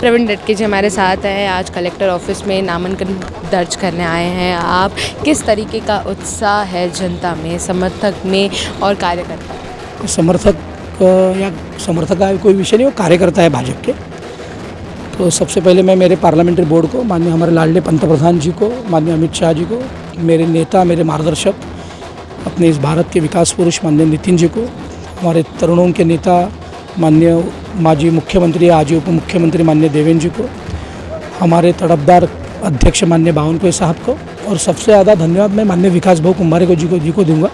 प्रवीण डटके जी हमारे साथ हैं। आज कलेक्टर ऑफिस में नामांकन दर्ज करने आए हैं आप। किस तरीके का उत्साह है जनता में, समर्थक में और कार्यकर्ता? समर्थक का कोई विषय नहीं, वो कार्यकर्ता है भाजपा के। तो सबसे पहले मैं मेरे पार्लियामेंट्री बोर्ड को, माननीय हमारे लाडले पंतप्रधान जी को, माननीय अमित शाह जी को, मेरे नेता, मेरे मार्गदर्शक, अपने इस भारत के विकास पुरुष माननीय नितिन जी को, हमारे तरुणों के नेता माननीय माजी मुख्यमंत्री, आज उप मुख्यमंत्री माननीय देवेंद्र जी को, हमारे तड़पदार अध्यक्ष माननीय बावनकुळे साहब को, और सबसे ज़्यादा धन्यवाद मैं माननीय विकास भाऊ कुंभारे जी को दूंगा,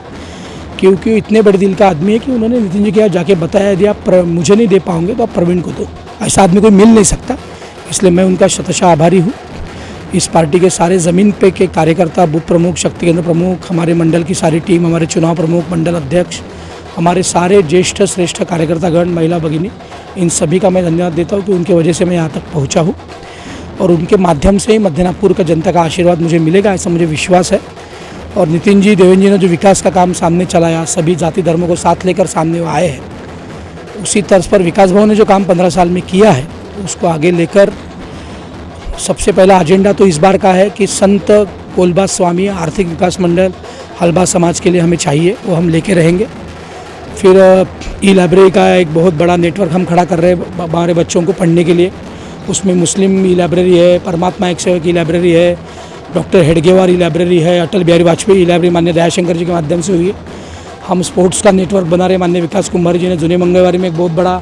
क्योंकि इतने बड़े दिल का आदमी है कि उन्होंने नितिन जी के यहाँ जाके बताया, यदि आप मुझे नहीं दे पाओगे तो आप प्रवीण को दो। ऐसा आदमी कोई मिल नहीं सकता, इसलिए मैं उनका शतशः आभारी हूँ। इस पार्टी के सारे ज़मीन पे के कार्यकर्ता, बूथ प्रमुख, शक्ति केंद्र प्रमुख, हमारे मंडल की सारी टीम, हमारे चुनाव प्रमुख, मंडल अध्यक्ष, हमारे सारे ज्येष्ठ श्रेष्ठ कार्यकर्तागण, महिला भगिनी, इन सभी का मैं धन्यवाद देता हूँ कि उनके वजह से मैं यहाँ तक पहुँचा हूँ, और उनके माध्यम से ही मध्य नागपुर का जनता का आशीर्वाद मुझे मिलेगा, ऐसा मुझे विश्वास है। और नितिन जी, देवेंद्र जी ने जो विकास का काम सामने चलाया, सभी जाति धर्मों को साथ लेकर सामने आए हैं, उसी तर्ज पर विकास भाव ने जो काम 15 साल में किया है उसको आगे लेकर सबसे पहला एजेंडा तो इस बार का है कि संत कोलबा स्वामी आर्थिक विकास मंडल हलबा समाज के लिए हमें चाहिए, वो हम लेके रहेंगे। फिर ई लाइब्रेरी का एक बहुत बड़ा नेटवर्क हम खड़ा कर रहे हैं हमारे बच्चों को पढ़ने के लिए। उसमें मुस्लिम ई लाइब्रेरी है, परमात्मा एक सेवक ई लाइब्रेरी है, डॉक्टर हेडगेवार ई लाइब्रेरी है, अटल बिहारी वाजपेयी ई लाइब्रेरी माननीय दयाशंकर जी के माध्यम से हुई है। हम स्पोर्ट्स का नेटवर्क बना रहे हैं, माननीय विकास कुंभारे जी ने जुने मंगलवारी में एक बहुत बड़ा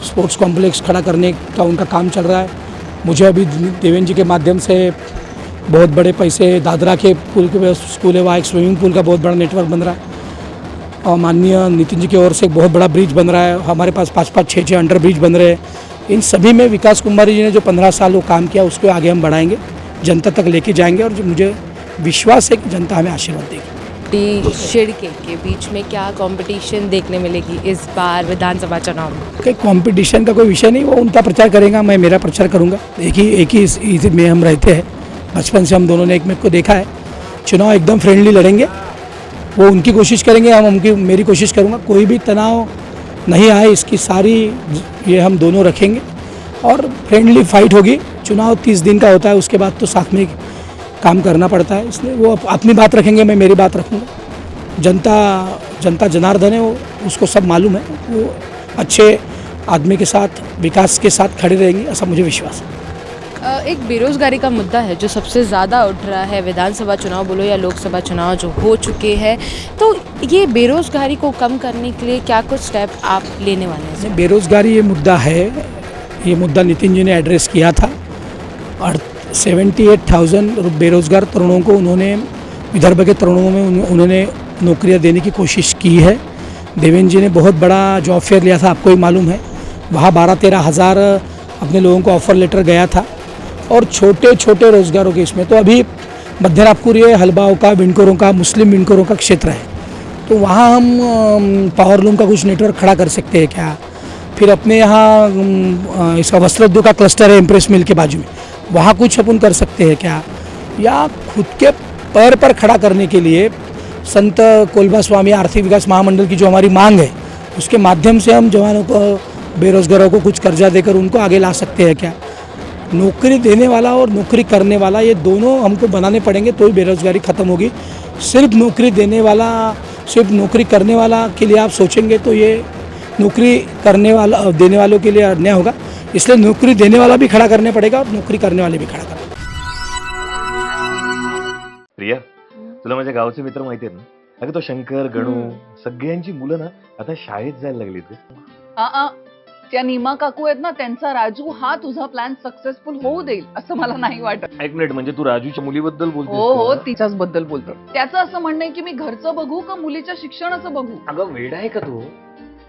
स्पोर्ट्स कॉम्प्लेक्स खड़ा करने का उनका काम चल रहा है। मुझे अभी देवेंद्र जी के माध्यम से बहुत बड़े पैसे, दादरा के पुल के स्कूल है, वहाँ एक स्विमिंग पूल का बहुत बड़ा नेटवर्क बन रहा है, और माननीय नितिन जी की ओर से एक बहुत बड़ा ब्रिज बन रहा है। हमारे पास 5-5, 6-6 अंडर ब्रिज बन रहे हैं। इन सभी में विकास कुंभारे जी ने जो 15 साल वो काम किया, उसको आगे हम बढ़ाएंगे, जनता तक लेके जाएंगे, और जो मुझे विश्वास है कि जनता हमें आशीर्वाद देगी। शिड़के के बीच में क्या कंपटीशन देखने मिलेगी इस बार विधानसभा चुनाव में? कहीं कंपटीशन का कोई विषय नहीं, वो उनका प्रचार करेगा, मैं मेरा प्रचार करूंगा। एक ही इस में हम रहते हैं, बचपन से हम दोनों ने एक में को देखा है। चुनाव एकदम फ्रेंडली लड़ेंगे, वो उनकी कोशिश करेंगे, हम मेरी कोशिश करूँगा। कोई भी तनाव नहीं आए, इसकी सारी ये हम दोनों रखेंगे, और फ्रेंडली फाइट होगी। चुनाव 30 दिन का होता है, उसके बाद तो साथ में काम करना पड़ता है, इसलिए वो अपनी बात रखेंगे, मैं मेरी बात रखूँगा। जनता जनार्दन है, वो उसको सब मालूम है, वो अच्छे आदमी के साथ, विकास के साथ खड़े रहेंगे, ऐसा मुझे विश्वास है। एक बेरोजगारी का मुद्दा है जो सबसे ज़्यादा उठ रहा है, विधानसभा चुनाव बोलो या लोकसभा चुनाव जो हो चुके हैं, तो ये बेरोजगारी को कम करने के लिए क्या कुछ स्टेप आप लेने वाले हैं? बेरोजगारी ये मुद्दा है, ये मुद्दा नितिन जी ने एड्रेस किया था, और 78,000 बेरोजगार तरुणों को उन्होंने, विदर्भ के तरुणों में उन्होंने नौकरियां देने की कोशिश की है। देवेंद्र जी ने बहुत बड़ा जॉब फेयर लिया था, आपको ही मालूम है, वहाँ 12-13 हज़ार अपने लोगों को ऑफ़र लेटर गया था, और छोटे छोटे रोज़गारों के इसमें तो अभी मध्य नागपुर ये हलबाओं का, विणकरों का, मुस्लिम विणकरों का क्षेत्र है, तो वहाँ हम पावरलूम का कुछ नेटवर्क खड़ा कर सकते हैं क्या? फिर अपने यहाँ इसका वस्त्र उद्योग का क्लस्टर है इम्प्रेस मिल के बाजू में, वहाँ कुछ अपन कर सकते हैं क्या? या खुद के पैर पर खड़ा करने के लिए संत कोलबा स्वामी आर्थिक विकास महामंडल की जो हमारी मांग है, उसके माध्यम से हम जवानों को, बेरोजगारों को कुछ कर्जा देकर उनको आगे ला सकते हैं क्या? नौकरी देने वाला और नौकरी करने वाला, ये दोनों हमको बनाने पड़ेंगे, तो ही बेरोजगारी ख़त्म होगी। सिर्फ नौकरी देने वाला, सिर्फ नौकरी करने वाला के लिए आप सोचेंगे तो ये नौकरी करने वाला, देने वालों के लिए अन्याय होगा। इसलिए नौकरी देने वाला भी खड़ा करने पड़ेगा, और नौकरी करने वाले भी खड़ा करना। प्रिया, तुला माझ्या गावचे मित्र माहिती आहेत ना? अगं तो शंकर, गणू, सगळ्यांची मुलं ना आता शाळेत जायला लागलीत. त्या नीमा काकू आहेत ना, त्यांचा राजू हा तुझा प्लॅन सक्सेसफुल होऊ देईल असं मला नाही वाटत. एक मिनिट, म्हणजे तू राजूच्या मुलीबद्दल बोलतोस? हो, तिच्याच बद्दल बोलतो. त्याचं असं म्हणणं आहे की मी घरचं बघू का मुलीच्या शिक्षणाचं बघू? अगं वेडा आहे का तू?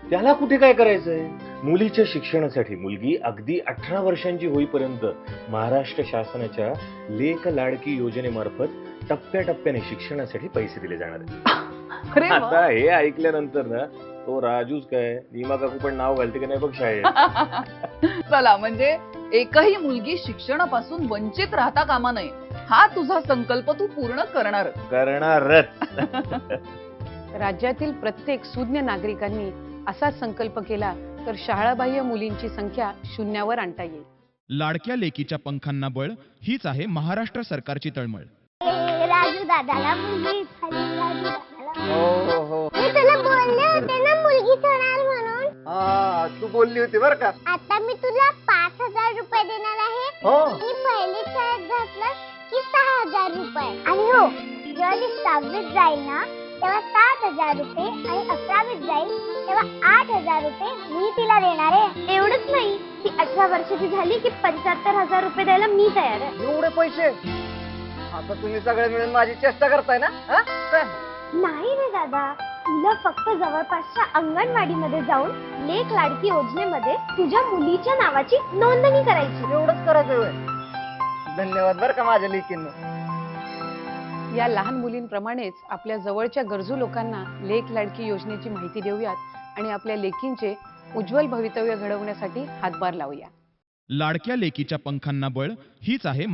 त्याला कुठे काय करायचंय? मुलीच्या शिक्षणासाठी मुलगी अगदी 18 वर्षांची होईपर्यंत महाराष्ट्र शासनाच्या लेक लाडकी योजनेमार्फत टप्प्याटप्प्याने शिक्षणासाठी पैसे दिले जाणार आहेत. अरे वा. आता हे ऐकल्यानंतर ना, तो राजूच काय, नीमा काकू पण नाव घालते की नाही बघ शाळेत. चला, म्हणजे एकही मुलगी शिक्षणापासून वंचित राहता कामा नये, हा तुझा संकल्प तू पूर्ण करणारच. राज्यातील प्रत्येक सुज्ञ नागरिकांनी असा संकल्प केला तर शाळाबाह्य मुलींची संख्या शून्यावर आणता येईल. लाडक्या लेकीच्या पंखांना बळ हीच आहे महाराष्ट्र सरकारची तळमळ. राजू दादाला मुलगी झाली, राजू दादाला. हो हो मी तुला बोलले होते ना मुलगीच होणार म्हणून. हा तू बोलली होती बर का. आता मी तुला 5,000 रुपये देणार आहे. हो आणि पहिली शाळेत घातलं की 6,000 रुपये. आणि हो, जेव्हा ती 6वीत जाईल ना तेव्हा 7,000 रुपये आणि 11वीत जाईल तेव्हा 8,000 रुपये मी तिला देणार आहे. एवढंच नाही, ती 18 वर्षाची झाली की 75,000 रुपये द्यायला मी तयार आहे. एवढे पैसे. आता तुम्ही सगळे मिळून माझी चेष्टा करताय ना. हा? काय? नाही रे दादा, तुला फक्त जवळपासच्या अंगणवाडीमध्ये जाऊन लेक लाडकी योजनेमध्ये तुझ्या मुलीच्या नावाची नोंदणी करायची. एवढंच करायचं होय. धन्यवाद बर का माझ्या लेकींना. या लहान मुलींप्रमाणेच आपल्या जवळच्या गरजू लोकांना लेक लाडकी योजनेची माहिती देऊयात आणि आपल्या लेकींचे उज्ज्वल भवितव्य घडवण्यासाठी हातभार लावूया. लाडक्या लेकीच्या पंखांना बळ हीच आहे